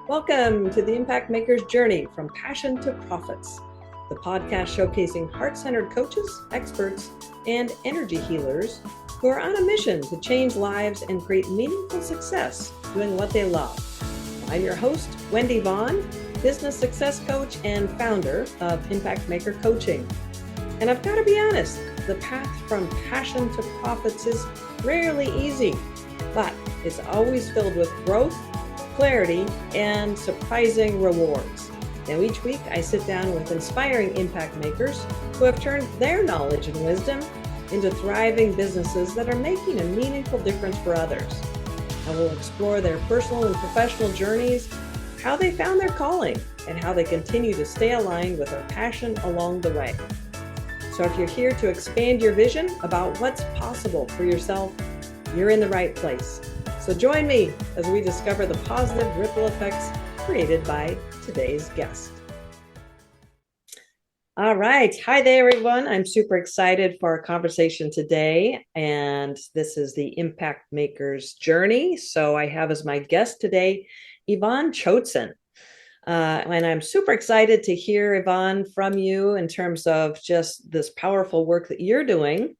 Welcome to the Impact Maker's Journey from Passion to Profits, the podcast showcasing heart-centered coaches, experts, and energy healers who are on a mission to change lives and create meaningful success doing what they love. I'm your host, Wendy Vaughn, business success coach and founder of Impact Maker Coaching. And I've got to be honest, the path from passion to profits is rarely easy, but it's always filled with growth, clarity, and surprising rewards. Now, each week I sit down with inspiring impact makers who have turned their knowledge and wisdom into thriving businesses that are making a meaningful difference for others. I will explore their personal and professional journeys, how they found their calling, and how they continue to stay aligned with their passion along the way. So if you're here to expand your vision about what's possible for yourself, you're in the right place. So join me as we discover the positive ripple effects created by today's guest. All right. Hi there, everyone. I'm super excited for our conversation today. And this is the Impact Maker's Journey. So I have as my guest today, Yvonne Chotzen. And I'm super excited to hear, Yvonne, from you in terms of just this powerful work that you're doing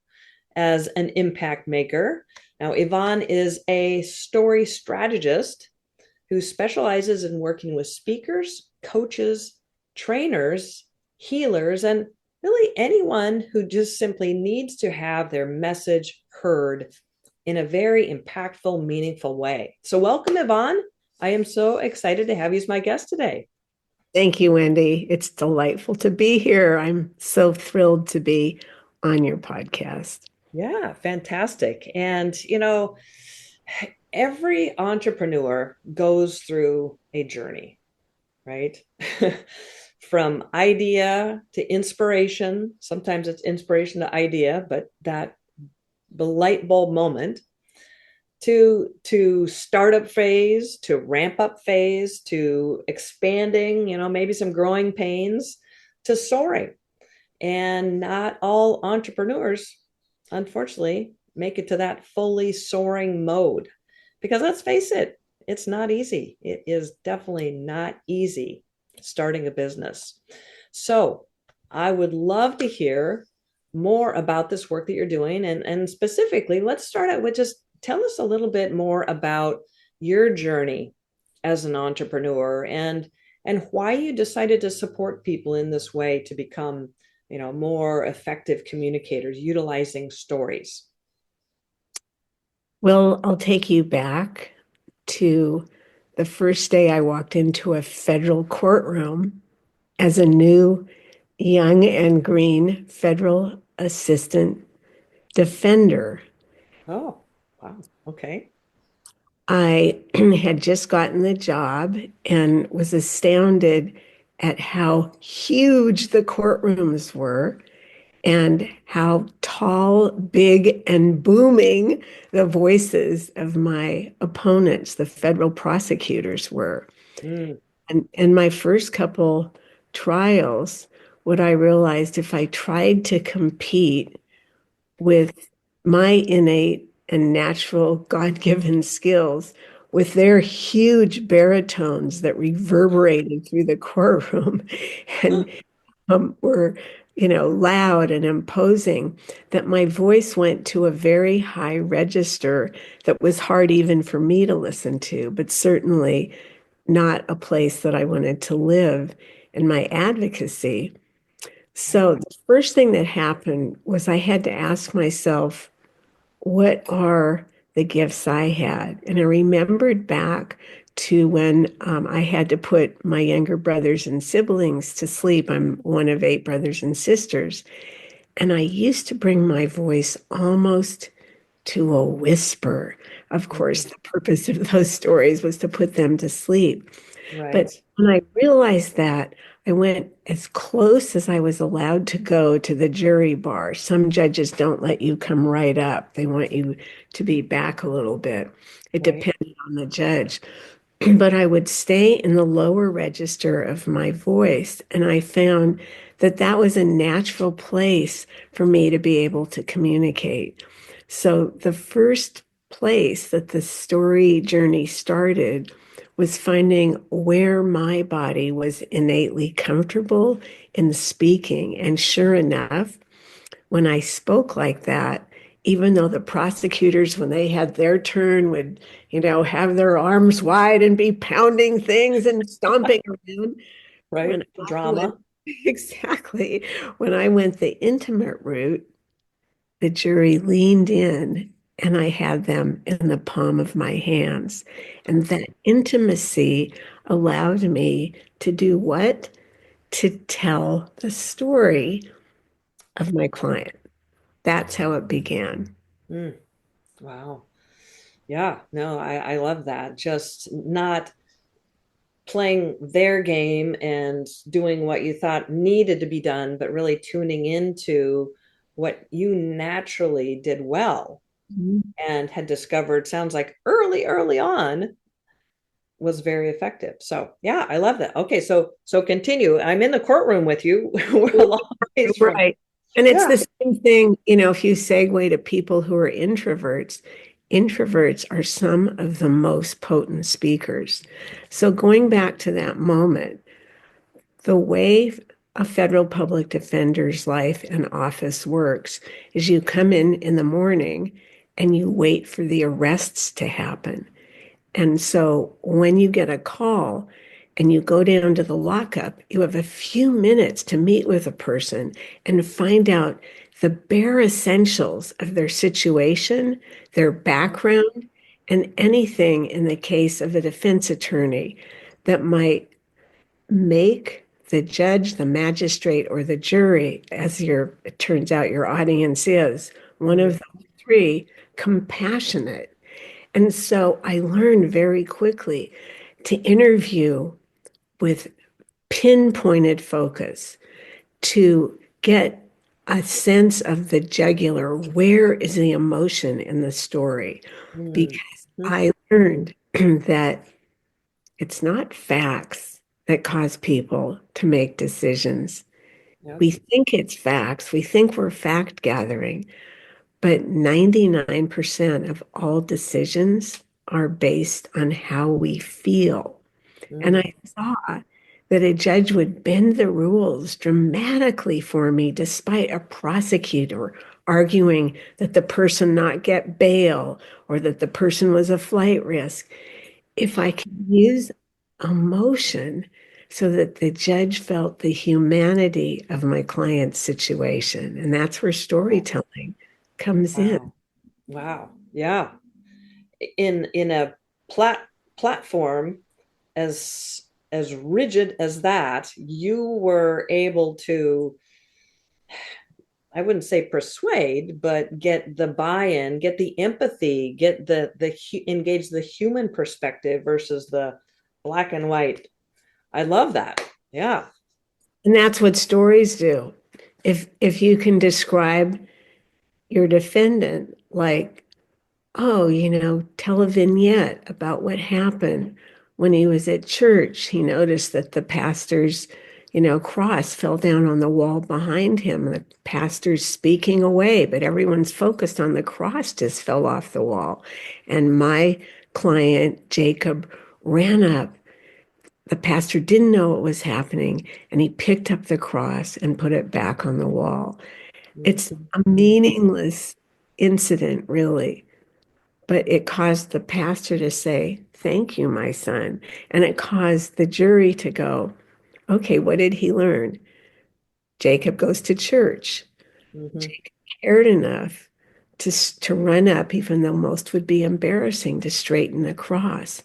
as an impact maker. Now, Yvonne is a story strategist who specializes in working with speakers, coaches, trainers, healers, and really anyone who just simply needs to have their message heard in a very impactful, meaningful way. So welcome, Yvonne. I am so excited to have you as my guest today. Thank you, Wendy. It's delightful to be here. I'm so thrilled to be on your podcast. Yeah, fantastic. And, every entrepreneur goes through a journey, right? From idea to inspiration. Sometimes it's inspiration to idea, but the light bulb moment to startup phase, to ramp up phase, to expanding, maybe some growing pains, to soaring. And not all entrepreneurs, unfortunately, make it to that fully soaring mode. Because let's face it, it's not easy. It is definitely not easy starting a business. So I would love to hear more about this work that you're doing. And specifically, let's start out with just tell us a little bit more about your journey as an entrepreneur and why you decided to support people in this way to become more effective communicators utilizing stories. Well, I'll take you back to the first day I walked into a federal courtroom as a new, young and green federal assistant defender. Oh, wow. Okay. I had just gotten the job and was astounded at how huge the courtrooms were and how tall, big, and booming the voices of my opponents, the federal prosecutors, were. Mm. And my first couple trials, what I realized, if I tried to compete with my innate and natural God-given skills with their huge baritones that reverberated through the courtroom and were, loud and imposing, that my voice went to a very high register that was hard even for me to listen to, but certainly not a place that I wanted to live in my advocacy. So the first thing that happened was I had to ask myself, what are the gifts I had? And I remembered back to when I had to put my younger brothers and siblings to sleep. I'm one of 8 brothers and sisters. And I used to bring my voice almost to a whisper. Of course, the purpose of those stories was to put them to sleep. Right. But when I realized that, I went as close as I was allowed to go to the jury bar. Some judges don't let you come right up. They want you to be back a little bit. It depended on the judge. But I would stay in the lower register of my voice. And I found that that was a natural place for me to be able to communicate. So the first place that the story journey started was finding where my body was innately comfortable in speaking. And sure enough, when I spoke like that, even though the prosecutors, when they had their turn, would, have their arms wide and be pounding things and stomping around, when Right? I went, Drama. exactly, when I went the intimate route, the jury leaned in and I had them in the palm of my hands. And that intimacy allowed me to do what? To tell the story of my client. That's how it began. Mm, wow. Yeah, no, I love that. Just not playing their game and doing what you thought needed to be done, but really tuning into what you naturally did well Mhm. and had discovered, sounds like early on, was very effective. So yeah, I love that. Okay, so continue. I'm in the courtroom with you. We're a long ways from. Right. And it's Yeah. the same thing, if you segue to people who are introverts, introverts are some of the most potent speakers. So going back to that moment, the way a federal public defender's life and office works is you come in the morning and you wait for the arrests to happen. And so when you get a call and you go down to the lockup, you have a few minutes to meet with a person and find out the bare essentials of their situation, their background, and anything in the case of a defense attorney that might make the judge, the magistrate, or the jury, as it turns out your audience is, one of Mhm. the three, compassionate. And so I learned very quickly to interview with pinpointed focus to get a sense of the jugular. Where is the emotion in the story? Mhm. Because I learned that it's not facts that cause people to make decisions. Yep. We think it's facts, we think we're fact gathering, but 99% of all decisions are based on how we feel. And Mm. I saw that a judge would bend the rules dramatically for me, despite a prosecutor arguing that the person not get bail or that the person was a flight risk. If I can use emotion so that the judge felt the humanity of my client's situation, and that's where storytelling comes in. Wow. Wow. Yeah. In a plat platform as rigid as that, you were able to, I wouldn't say persuade, but get the buy-in, get the empathy, get engage the human perspective versus the black and white. I love that. Yeah. And that's what stories do. If you can describe your defendant like, oh, tell a vignette about what happened when he was at church. He noticed that the pastor's, cross fell down on the wall behind him. The pastor's speaking away, but everyone's focused on the cross just fell off the wall. And my client, Jacob, ran up. The pastor didn't know what was happening, and he picked up the cross and put it back on the wall. It's Mhm. a meaningless incident, really, but it caused the pastor to say, "Thank you, my son." And it caused the jury to go, okay, what did he learn? Jacob goes to church. Mhm. Jacob cared enough to run up, even though most would be embarrassing, to straighten the cross.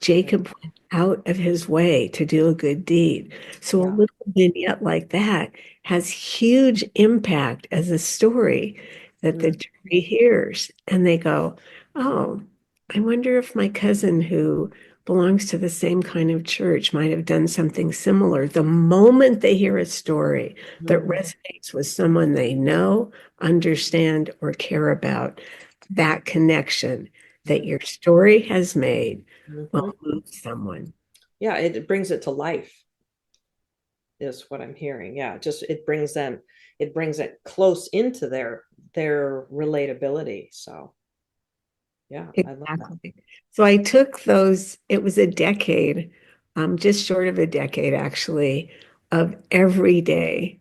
Jacob went out of his way to do a good deed. So a Yeah. little vignette like that has huge impact as a story that the Mhm. jury hears. And they go, oh, I wonder if my cousin who belongs to the same kind of church might have done something similar. The moment they hear a story that Mhm. resonates with someone they know, understand, or care about, that connection that your story has made will Mhm. move someone. Yeah, it brings it to life, is what I'm hearing. Yeah, just it brings it close into their relatability. So Yeah, I love that. Exactly. So I took those, it was a decade, just short of a decade actually, of every day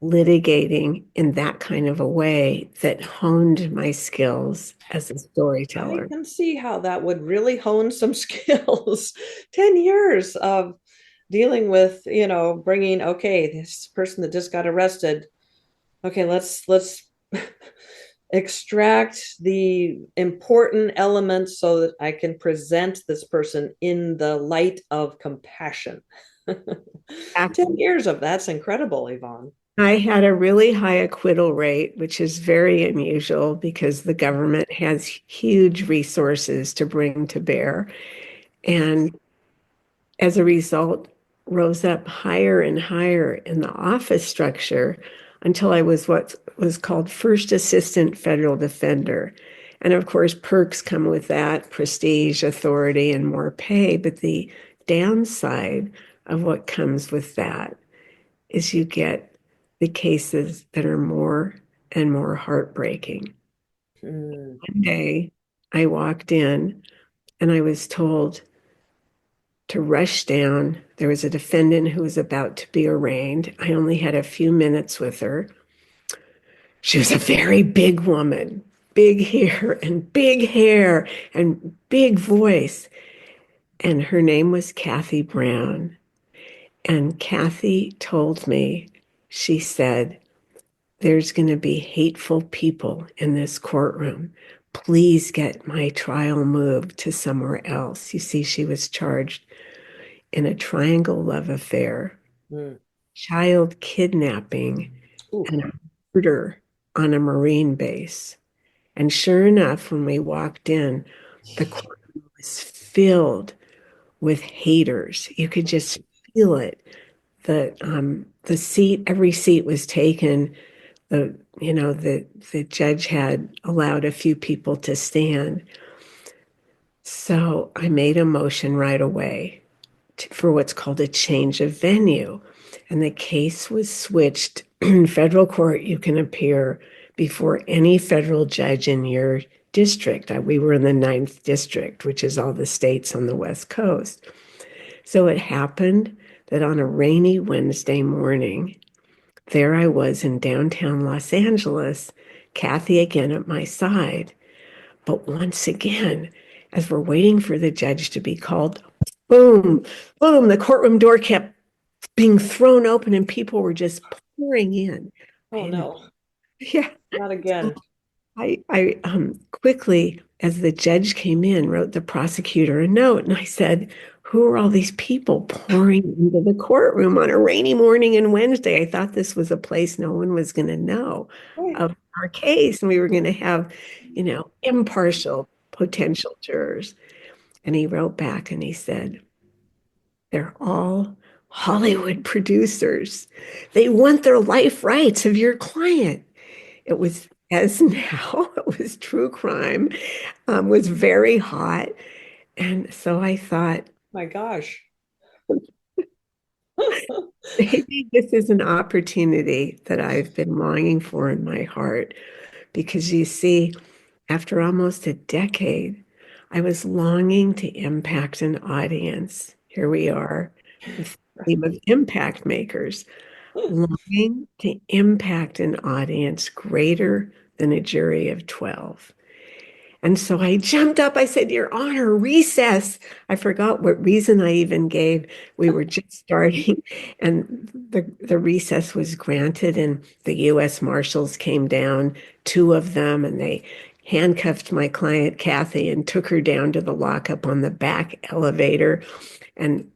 litigating in that kind of a way that honed my skills as a I storyteller. can see how that would really hone some skills. 10 years of dealing with, bringing, okay, this person that just got arrested. Okay, let's extract the important elements so that I can present this person in the light of compassion. 10 years of that's incredible, Yvonne. I had a really high acquittal rate, which is very unusual because the government has huge resources to bring to bear. And as a result, rose up higher and higher in the office structure until I was what was called first assistant federal defender. And of course, perks come with that, prestige, authority, and more pay. But the downside of what comes with that is you get the cases that are more and more heartbreaking. Mm. One day I walked in and I was told to rush down. There was a defendant who was about to be arraigned. I only had a few minutes with her. She was a very big woman, big hair and big voice. And her name was Kathy Brown. And Kathy told me, she said, there's going to be hateful people in this courtroom. Please get my trial moved to somewhere else. You see, she was charged in a triangle love affair, Mm. child kidnapping, Ooh. and a murder on a Marine base. And sure enough, when we walked in, the courtroom was filled with haters. You could just feel it. The seat, every seat was taken. The judge had allowed a few people to stand. So I made a motion right away for what's called a change of venue. And the case was switched. In federal court, you can appear before any federal judge in your district. We were in the ninth district, which is all the states on the West Coast. So it happened that on a rainy Wednesday morning, there I was in downtown Los Angeles, Kathy again at my side. But once again, as we're waiting for the judge to be called, boom, boom, the courtroom door kept being thrown open and people were just pouring in. Oh And no, yeah, not so again. I quickly, as the judge came in, wrote the prosecutor a note. And I said, who are all these people pouring into the courtroom on a rainy morning and Wednesday? I thought this was a place no one was going to know Right. of our case. And we were going to have, impartial potential jurors. And he wrote back and he said, they're all Hollywood producers. They want their life rights of your client. It was as now, it was true crime, was very hot. And so I thought, My gosh. maybe this is an opportunity that I've been longing for in my heart. Because you see, after almost a decade, I was longing to impact an audience. Here we are, the theme of impact makers, longing to impact an audience greater than a jury of 12. And so I jumped up. I said, Your Honor, recess. I forgot what reason I even gave. We were just starting, and the recess was granted, and the U.S. Marshals came down, two of them, and they handcuffed my client, Kathy, and took her down to the lockup on the back elevator. And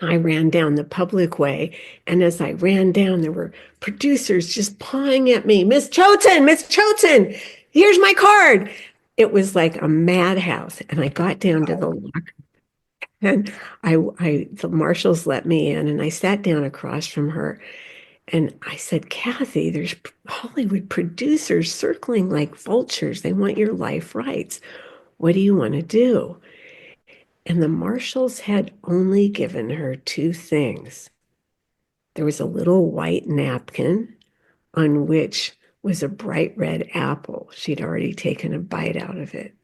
I ran down the public way. And as I ran down, there were producers just pawing at me. Miss Chotzen, here's my card. It was like a madhouse. And I got down to the locker and the marshals let me in and I sat down across from her. And I said, Kathy, there's Hollywood producers circling like vultures. They want your life rights. What do you want to do? And the marshals had only given her two things. There was a little white napkin on which was a bright red apple. She'd already taken a bite out of it.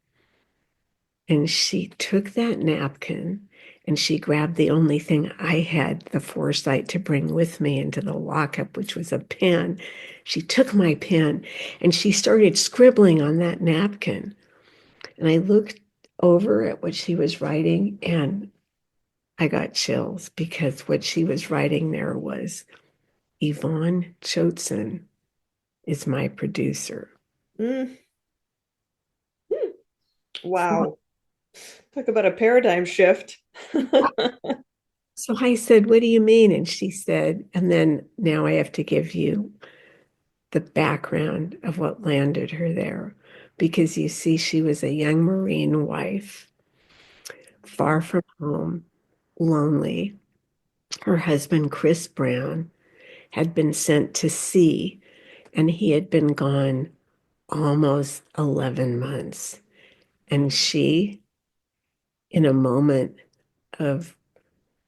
And she took that napkin and she grabbed the only thing I had the foresight to bring with me into the lockup, which was a pen. She took my pen and she started scribbling on that napkin. And I looked over at what she was writing and I got chills because what she was writing there was Yvonne Chotzen is my producer. Mm. Hmm. So, Wow. Talk about a paradigm shift. so I said, "What do you mean?" And she said, and then now I have to give you the background of what landed her there. Because you see, she was a young Marine wife, far from home, lonely. Her husband, Chris Brown, had been sent to sea, and he had been gone almost 11 months. And she, in a moment of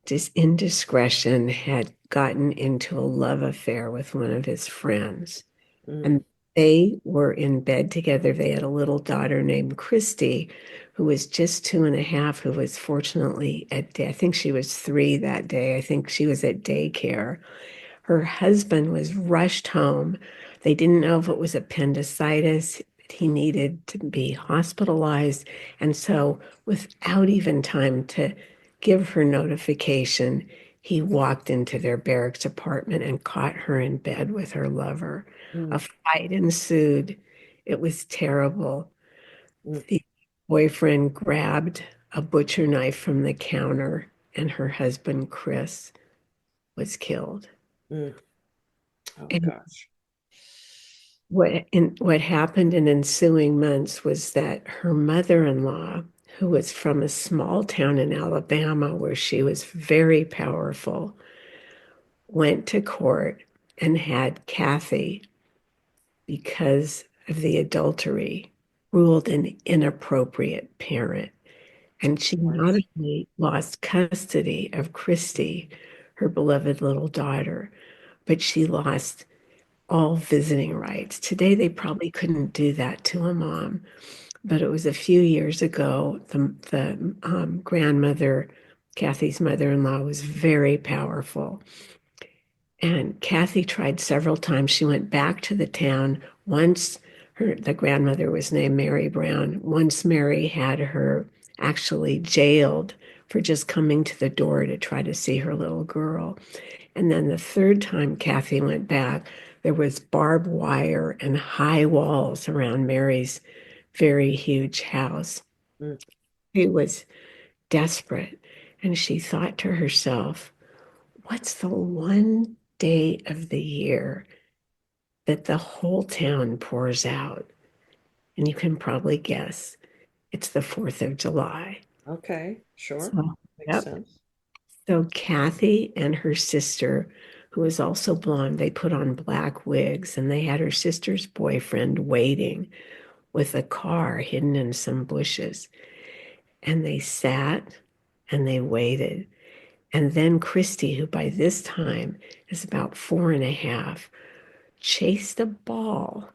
just indiscretion, had gotten into a love affair with one of his friends. Mm. And they were in bed together. They had a little daughter named Christy, who was just 2.5, who was fortunately I think she was 3 that day. I think she was at daycare. Her husband was rushed home. They didn't know if it was appendicitis. He needed to be hospitalized. And so, without even time to give her notification, he walked into their barracks apartment and caught her in bed with her lover. A Mm. fight ensued. It was terrible. Mm. The boyfriend grabbed a butcher knife from the counter, and her husband, Chris, was killed. Mm. Oh And gosh. what happened in ensuing months was that her mother-in-law, who was from a small town in Alabama where she was very powerful, went to court and had Kathy, because of the adultery, ruled an inappropriate parent. And she not What? only lost custody of Christy, her beloved little daughter, but she lost all visiting rights. Today, they probably couldn't do that to a mom, but it was a few years ago. The grandmother, Kathy's mother-in-law, was very powerful. And Kathy tried several times. She went back to the town. Once the grandmother was named Mary Brown. Once Mary had her actually jailed for just coming to the door to try to see her little girl. And then the third time Kathy went back, there was barbed wire and high walls around Mary's very huge house. Mm. She was desperate. And she thought to herself, what's the one day of the year that the whole town pours out? And you can probably guess it's the 4th of July. Okay, sure. So, Makes yep. sense. So Kathy and her sister, who was also blonde, they put on black wigs and they had her sister's boyfriend waiting with a car hidden in some bushes. And they sat and they waited. And then Christy, who by this time is about 4.5, chased a ball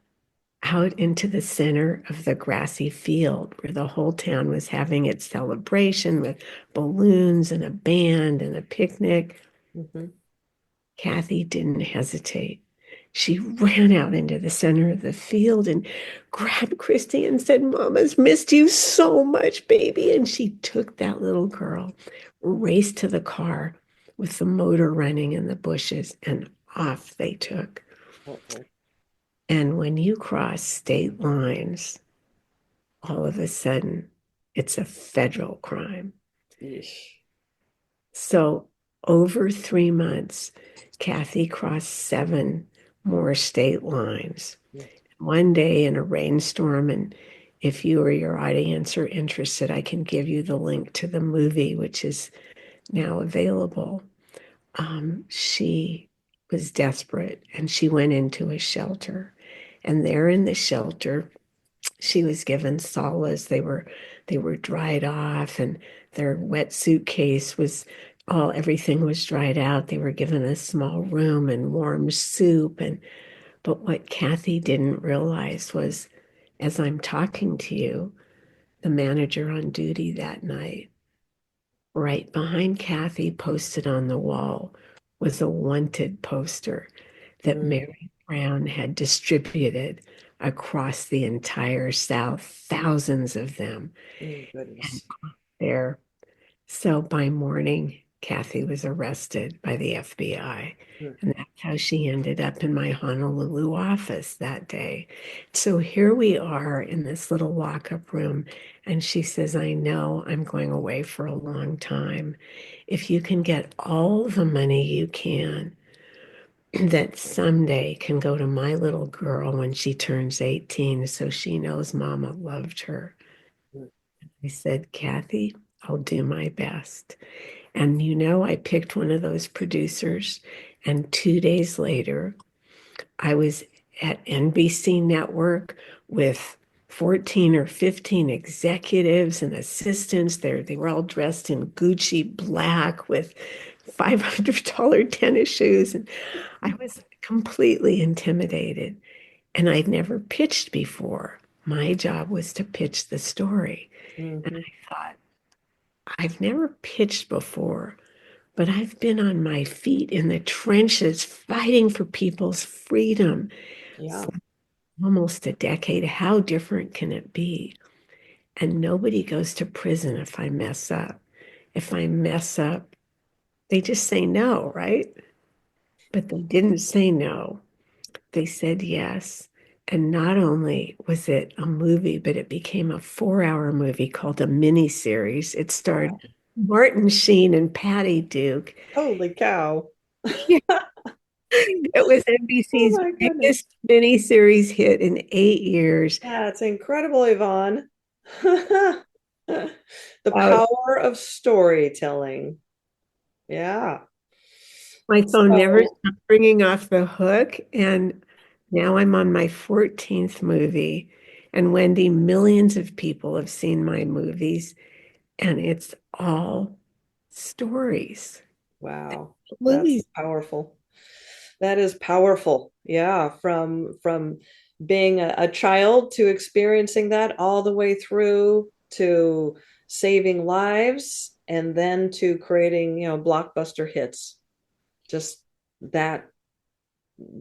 out into the center of the grassy field where the whole town was having its celebration with balloons and a band and a picnic. Hmm. Kathy didn't hesitate. She ran out into the center of the field and grabbed Christy and said, Mama's missed you so much, baby. And she took that little girl, raced to the car with the motor running in the bushes, and off they took. Uh-oh. And when you cross state lines, all of a sudden, it's a federal crime. Yeesh. So, over 3 months, Kathy crossed 7 more state lines. Mm. One day in a rainstorm, and if you or your audience are interested, I can give you the link to the movie, which is now available. She was desperate and she went into a shelter. And there in the shelter, she was given solace. They were dried off, and their wet suitcase was all everything was dried out. They were given a small room and warm soup. And but what Kathy didn't realize was, as I'm talking to you, the manager on duty that night. Right behind Kathy, posted on the wall, was a wanted poster that Mm, Mary Brown had distributed across the entire South, thousands of them. oh, And goodness. there, so by morning, Kathy was arrested by the FBI. Mm, And that's how she ended up in my Honolulu office that day. So here we are in this little lockup room. And she says, I know I'm going away for a long time. If you can get all the money you can, that someday can go to my little girl when she turns 18, so she knows Mama loved her. mm, I said, Kathy, I'll do my best. And I picked one of those producers. And 2 days later, I was at NBC Network with 14 or 15 executives and assistants. They were all dressed in Gucci black with $500 tennis shoes. And I was completely intimidated. And I'd never pitched before. My job was to pitch the story. And mhm. I thought, I've never pitched before, but I've been on my feet in the trenches fighting for people's freedom Yeah. for almost a decade. How different can it be? And nobody goes to prison if I mess up. If I mess up, they just say no, right? But they didn't say no. They said yes. And not only was it a movie, but it became a 4-hour movie called a miniseries. It starred Wow. Martin Sheen and Patty Duke. Holy cow. It was Oh NBC's my goodness. biggest miniseries hit in 8 years. That's incredible, Yvonne. The About power of storytelling. Yeah. my phone never So, stopped ringing off the hook, and now I'm on my 14th movie. And Wendy, millions of people have seen my movies, and it's all stories. wow. That's Movies. powerful. That is powerful. Yeah, from being a child to experiencing that all the way through to saving lives and then to creating, blockbuster hits. Just that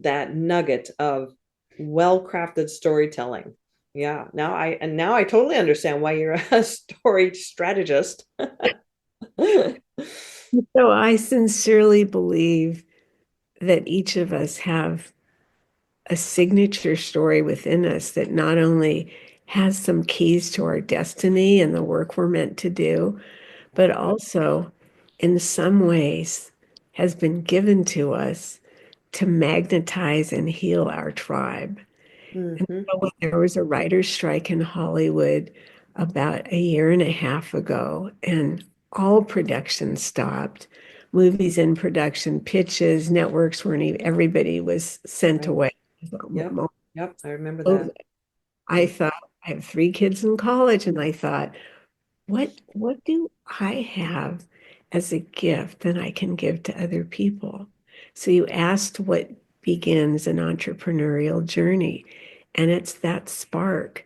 that nugget of well-crafted storytelling. Yeah, now I totally understand why you're a story strategist. So I sincerely believe that each of us have a signature story within us that not only has some keys to our destiny and the work we're meant to do, but also in some ways has been given to us to magnetize and heal our tribe. And Hmm. so when there was a writer's strike in Hollywood about a year and a half ago, and all production stopped, movies in production, pitches, networks weren't even, everybody was sent Right. away. Yep. Yep. I remember So that. I thought, I have 3 kids in college, and I thought, what do I have as a gift that I can give to other people? So you asked what begins an entrepreneurial journey, and it's that spark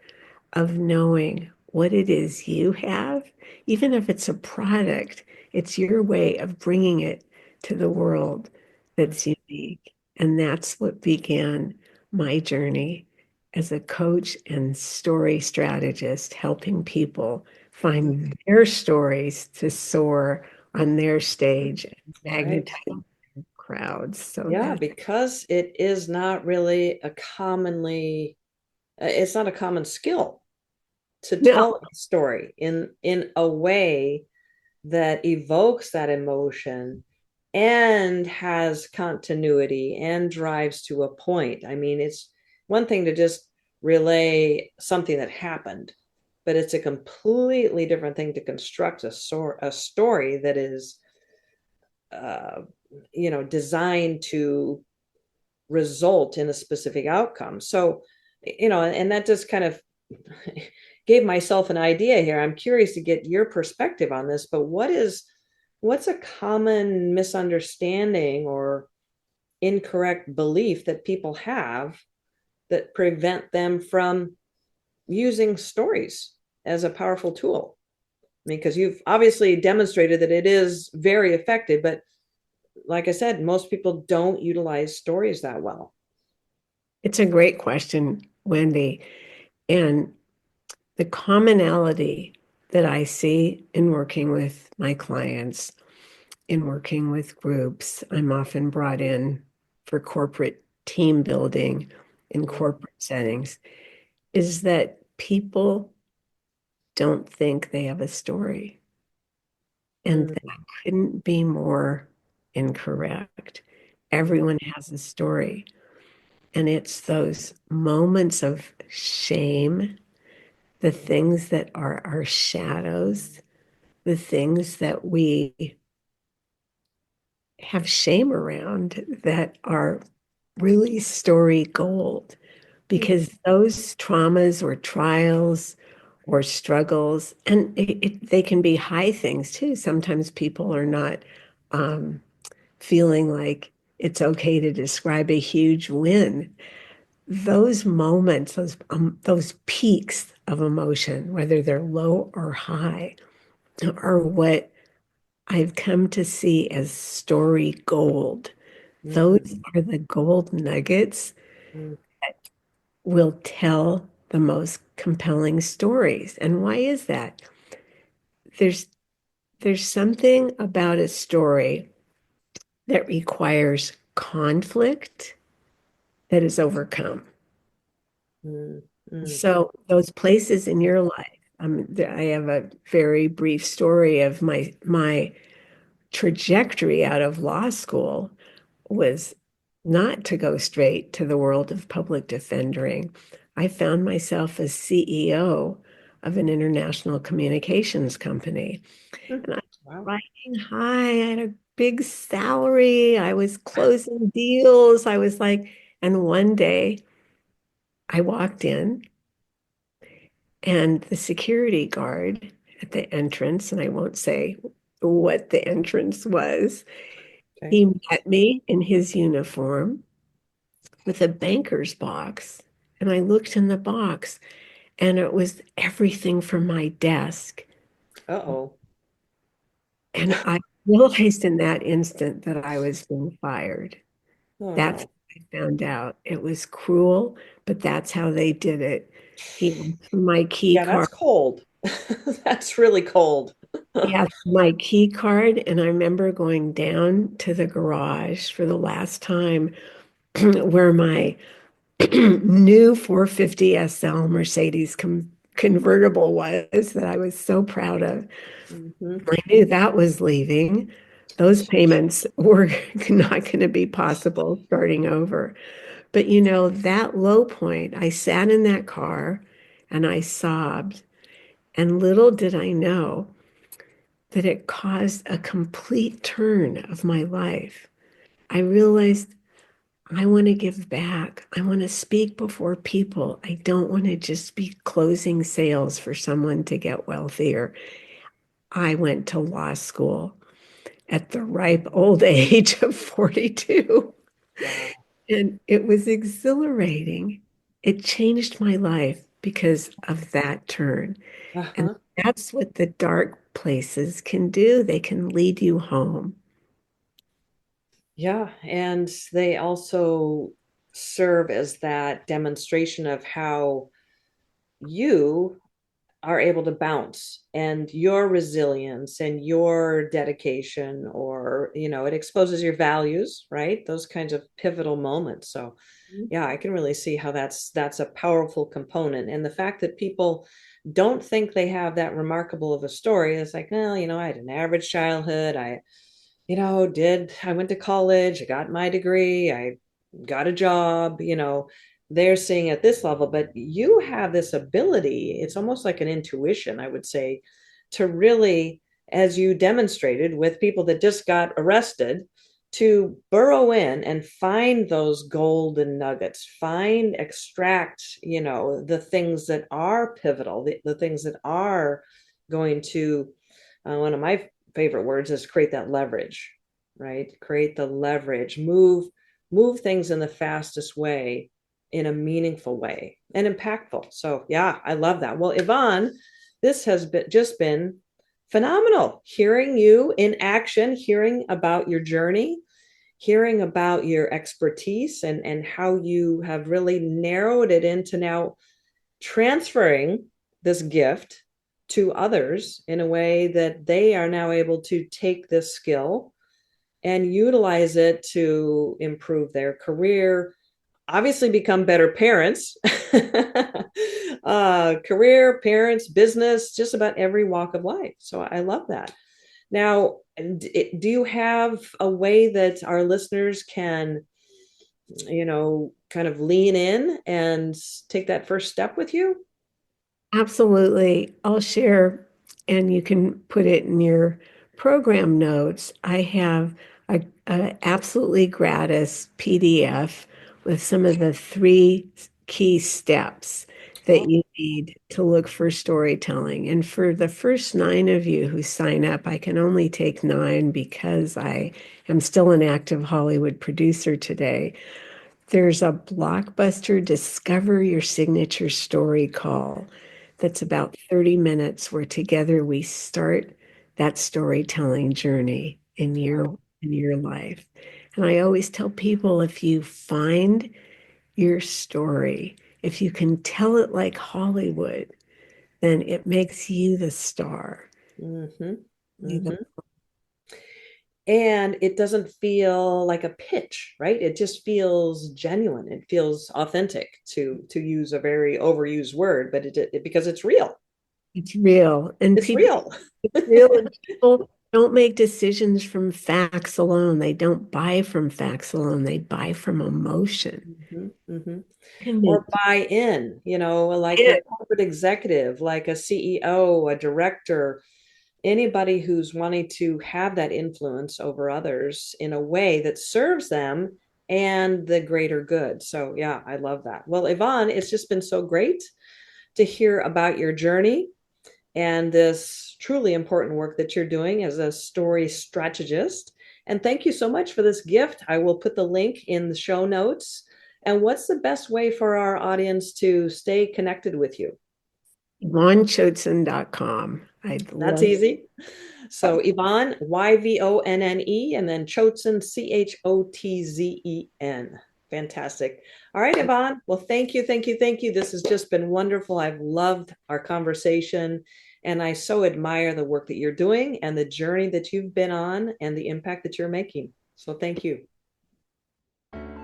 of knowing what it is you have, even if it's a product, it's your way of bringing it to the world that's unique. And that's what began my journey as a coach and story strategist, helping people find their stories to soar on their stage and Right. magnetize crowds. So Yeah, that, because it is not really it's not a common skill to no, tell a story in a way that evokes that emotion and has continuity and drives to a point. I mean, it's one thing to just relay something that happened, but it's a completely different thing to construct a story that is, uh, designed to result in a specific outcome. So, and that just kind of gave myself an idea here. I'm curious to get your perspective on this, but what's a common misunderstanding or incorrect belief that people have that prevent them from using stories? as a powerful tool? I mean, because you've obviously demonstrated that it is very effective, but like I said, most people don't utilize stories that well. It's a great question, Wendy. And the commonality that I see in working with my clients, in working with groups, I'm often brought in for corporate team building in corporate settings, is that people don't think they have a story. And Mm, that couldn't be more incorrect. Everyone has a story. And it's those moments of shame, the things that are our shadows, the things that we have shame around that are really story gold. mm, Because those traumas or trials or struggles, and they can be high things too. Sometimes people are not um, feeling like it's okay to describe a huge win. Those moments, those peaks of emotion, whether they're low or high, are what I've come to see as story gold. mm, Those are the gold nuggets mm, will tell the most compelling stories. And why is that? There's there's something about a story that requires conflict that is overcome. mm, mm. So those places in your life, I have a very brief story of my trajectory out of law school was not to go straight to the world of public defending. I found myself as CEO of an international communications company. Mm. And I was Wow. riding high. I had a big salary. I was closing deals. I was like, and one day I walked in and the security guard at the entrance, and I won't say what the entrance was, Okay. he met me in his uniform with a banker's box. And I looked in the box and it was everything from my desk. Uh-oh. And I realized in that instant that I was being fired. That's Oh. what I found out. It was cruel, but that's how they did it. He asked for my key Yeah, that's card. cold. That's really cold. He asked for my key card, and I remember going down to the garage for the last time where my new 450 SL Mercedes convertible was that I was so proud of. Hmm. I knew that was leaving. Those payments were not going to be possible starting over. But that low point, I sat in that car and I sobbed. And little did I know that it caused a complete turn of my life. I realized I want to give back. I want to speak before people. I don't want to just be closing sales for someone to get wealthier. I went to law school at the ripe old age of 42, Wow. and it was exhilarating. It changed my life because of that turn. And Uh-huh. that's what the dark places can do. They can lead you home. Yeah, and they also serve as that demonstration of how you are able to bounce and your resilience and your dedication, or it exposes your values, right? Those kinds of pivotal moments. So yeah, I can really see how that's a powerful component. And the fact that people don't think they have that remarkable of a story is like, well, I had an average childhood. I went to college, I got my degree, I got a job, they're seeing at this level, but you have this ability, it's almost like an intuition, I would say, to really, as you demonstrated with people that just got arrested, to burrow in and find those golden nuggets, extract, the things that are pivotal, the things that are going to, one of my favorite words is create that leverage, right? Create the leverage, move things in the fastest way, in a meaningful way and impactful. So yeah, I love that. Well, Yvonne, this has been phenomenal. Hearing you in action, hearing about your journey, hearing about your expertise and how you have really narrowed it into now transferring this gift to others in a way that they are now able to take this skill and utilize it to improve their career, obviously become better parents, career, parents, business, just about every walk of life. So I love that. Now, do you have a way that our listeners can, kind of lean in and take that first step with you? Absolutely. I'll share, and you can put it in your program notes. I have a absolutely gratis PDF with some of the 3 key steps that you need to look for storytelling. And for the first 9 of you who sign up, I can only take 9 because I am still an active Hollywood producer today. There's a blockbuster Discover Your Signature Story call that's about 30 minutes where together we start that storytelling journey in your life. And I always tell people, if you find your story, if you can tell it like Hollywood, then it makes you the star. Mm-hmm. You the- Mm-hmm. And it doesn't feel like a pitch, right? It just feels genuine. It feels authentic, to use a very overused word, but because it's real. It's real. And It's people, real. it's real, and people don't make decisions from facts alone. They don't buy from facts alone. They buy from emotion. Mm-hmm. Mm-hmm. Can Or make buy in, like a it. corporate executive, like a CEO, a director, anybody who's wanting to have that influence over others in a way that serves them and the greater good. So, yeah, I love that. Well, Yvonne, it's just been so great to hear about your journey and this truly important work that you're doing as a story strategist. And thank you so much for this gift. I will put the link in the show notes. And what's the best way for our audience to stay connected with you? YvonneChotzen.com. I'd That's love. easy. So Yvonne, Yvonne, and then Chotzen, Chotzen. Fantastic. All right, Yvonne. Well, thank you, thank you, thank you. This has just been wonderful. I've loved our conversation, and I so admire the work that you're doing and the journey that you've been on and the impact that you're making. So thank you.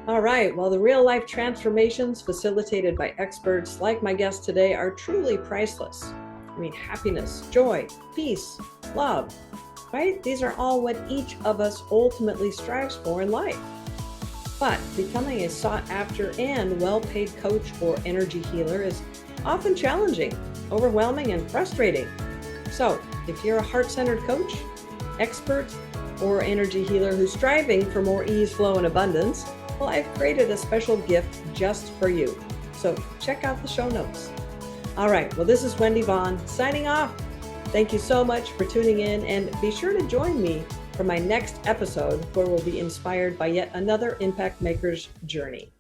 All right. Well, the real life transformations facilitated by experts like my guest today are truly priceless. I mean, happiness, joy, peace, love, right? These are all what each of us ultimately strives for in life. But becoming a sought after and well paid coach or energy healer is often challenging, overwhelming, and frustrating. So, if you're a heart centered coach, expert, or energy healer who's striving for more ease, flow, and abundance, well, I've created a special gift just for you. So check out the show notes. All right. Well, this is Wendy Vaughn signing off. Thank you so much for tuning in, and be sure to join me for my next episode where we'll be inspired by yet another impact maker's journey.